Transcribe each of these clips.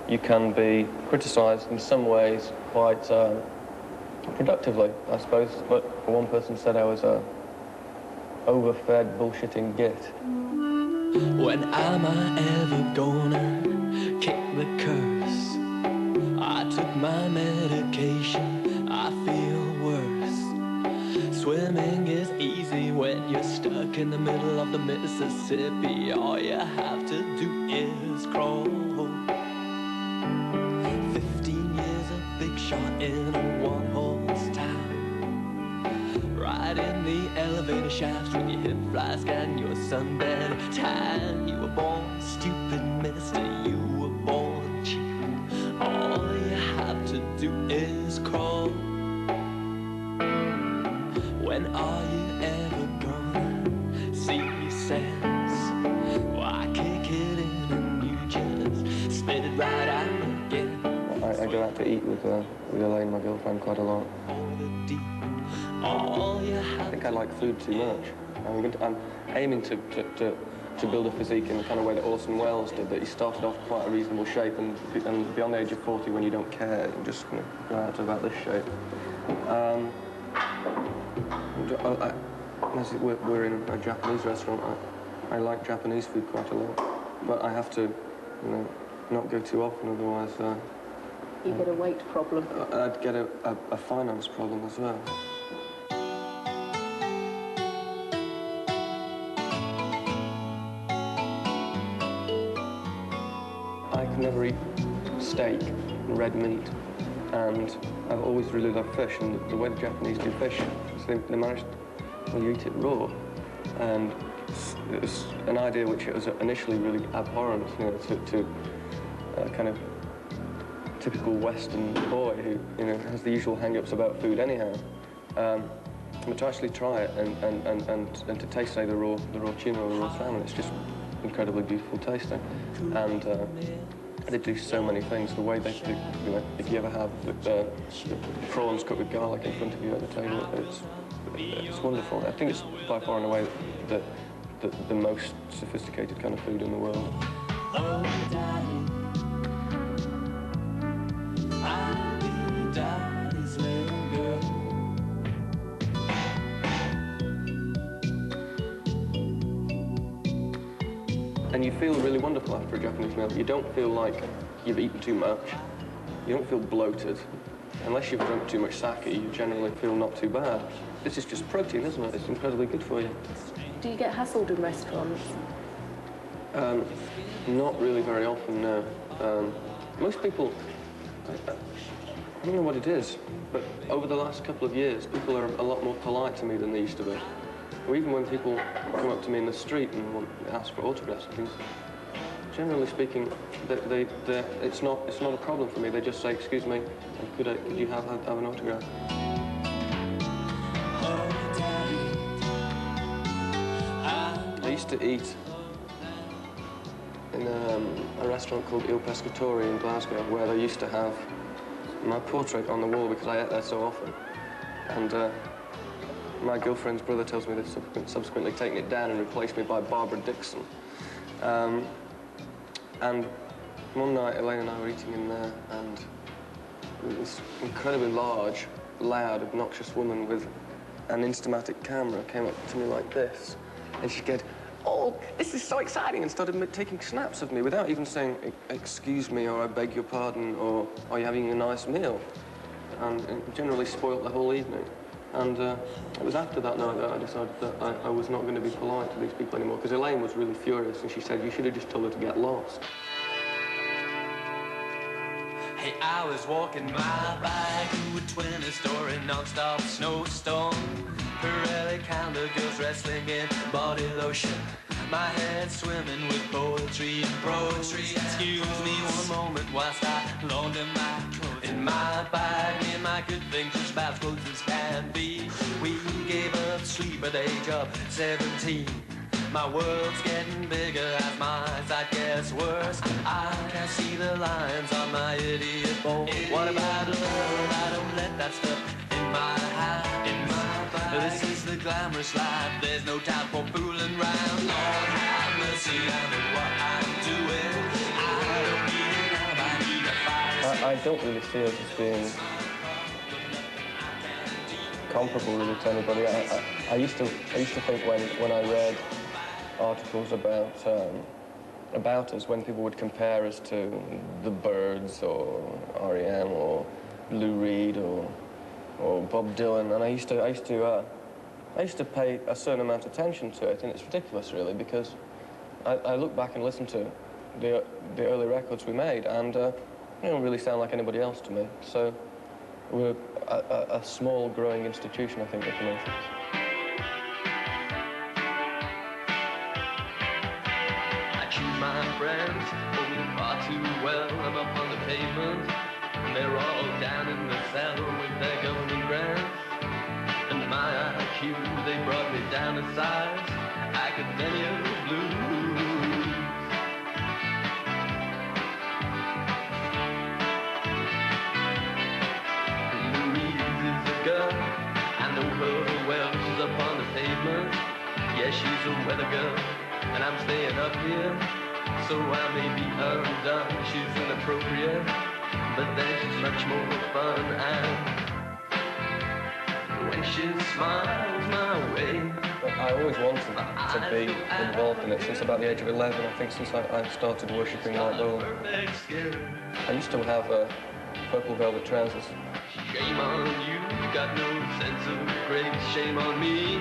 you can be criticised in some ways quite productively, I suppose. But one person said I was a overfed, bullshitting git. When am I ever gonna kick the curse? I took my medication, I feel worse. Swimming is easy when you're stuck in the middle of the Mississippi. All you have to do is crawl. 15 years a big shot in a one-horse town. Right in the elevator shafts with your hip flask and your sunbed tan. You were born stupid, mister, you were born cheap. All you have to do is crawl. When are you ever gonna see sense? Why kick it in and you just spit it right out again? I go out to eat with Elaine, my girlfriend, quite a lot. I think I like food too much. I'm aiming to build a physique in the kind of way that Orson Welles did, that he started off quite a reasonable shape, and beyond the age of 40, when you don't care, you just kind of go out to about this shape. We're in a Japanese restaurant. I like Japanese food quite a lot, but I have to, not go too often, otherwise... you get a weight problem. I'd get a finance problem as well. I can never eat steak and red meat, and I've always really loved fish, and the way the Japanese do fish, so they manage, well, you eat it raw, and it was an idea which it was initially really abhorrent, to kind of typical Western boy who, has the usual hang-ups about food anyhow. But to actually try it and to taste, say, the raw tuna or the raw salmon, it's just incredibly beautiful tasting. And they do so many things. The way they do, if you ever have the prawns cooked with garlic in front of you at the table, it's wonderful. I think it's by far and away the most sophisticated kind of food in the world. And you feel really wonderful after a Japanese meal. You don't feel like you've eaten too much. You don't feel bloated. Unless you've drunk too much sake, you generally feel not too bad. This is just protein, isn't it? It's incredibly good for you. Do you get hassled in restaurants? Not really very often, no. Most people, I don't know what it is, but over the last couple of years, people are a lot more polite to me than they used to be. Or even when people come up to me in the street and ask for autographs and things, generally speaking, it's not a problem for me. They just say, "Excuse me, could you have an autograph?" I used to eat in a restaurant called Il Pescatore in Glasgow, where they used to have my portrait on the wall because I ate there so often. And my girlfriend's brother tells me they've subsequently taken it down and replaced me by Barbara Dixon. And one night, Elaine and I were eating in there, and this incredibly large, loud, obnoxious woman with an Instamatic camera came up to me like this, and she said, "Oh, this is so exciting," and started taking snaps of me without even saying, "Excuse me," or "I beg your pardon," or "Are you having a nice meal?" And it generally spoilt the whole evening. And it was after that night that I decided that I was not going to be polite to these people anymore, because Elaine was really furious, and she said, "You should have just told her to get lost." Hey, I was walking my bike to a 20-story non-stop snowstorm. Pirelli calendar, girls wrestling in body lotion. My head swimming with poetry and poetry. Excuse me one moment whilst I launder my coat. In my bag, me and my good things, just about close as can be. We gave up sleep at the age of 17. My world's getting bigger as my eyesight gets worse. I can't see the lines on my idiot board. What about love? I don't let that stuff in my house. In my bag. This is the glamorous life. There's no time for fooling around. Lord have mercy, I know what I'm doing. I don't need it now, I need don't really see us as being comparable really to anybody. I used to think when I read articles about us, when people would compare us to the Byrds or R.E.M. or Lou Reed or Bob Dylan, and I used to pay a certain amount of attention to it, and it's ridiculous really, because I look back and listen to the early records we made, and they don't really sound like anybody else to me. So we're a small, growing institution, I think, at the moment. My friends, oh, far too well. I'm up on the pavement, and they're all down in the cell with their golden grants. And my IQ, they brought me down a size, academia blues. Louise is a girl, I know her well. She's up on the pavement, yeah, she's a weather girl, and I'm staying up here. So I may be undone, she's inappropriate, but then she's much more fun, and when she smiles my way. I always wanted to be involved in it since about the age of 11, I think, since I started worshipping Lloyd Cole. I used to have purple velvet trousers. Shame on you, got no sense of grace, shame on me.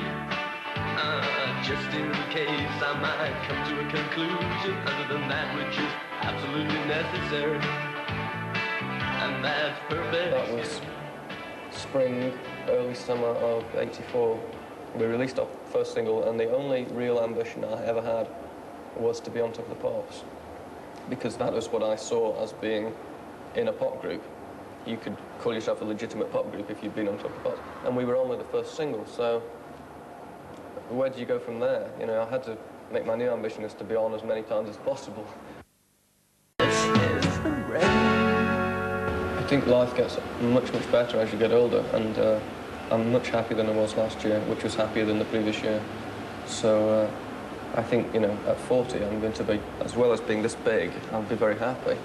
Just in case I might come to a conclusion other than that which is absolutely necessary, and that's perfect. That was spring, early summer of '84. We released our first single, and the only real ambition I ever had was to be on Top of the Pops, because that was what I saw as being in a pop group. You could call yourself a legitimate pop group if you'd been on Top of the Pops, and we were only the first single, so where do you go from there? You know, I had to make my new ambition is to be on as many times as possible. I think life gets much, much better as you get older, and I'm much happier than I was last year, which was happier than the previous year. So I think, you know, at 40, I'm going to be, as well as being this big, I'll be very happy.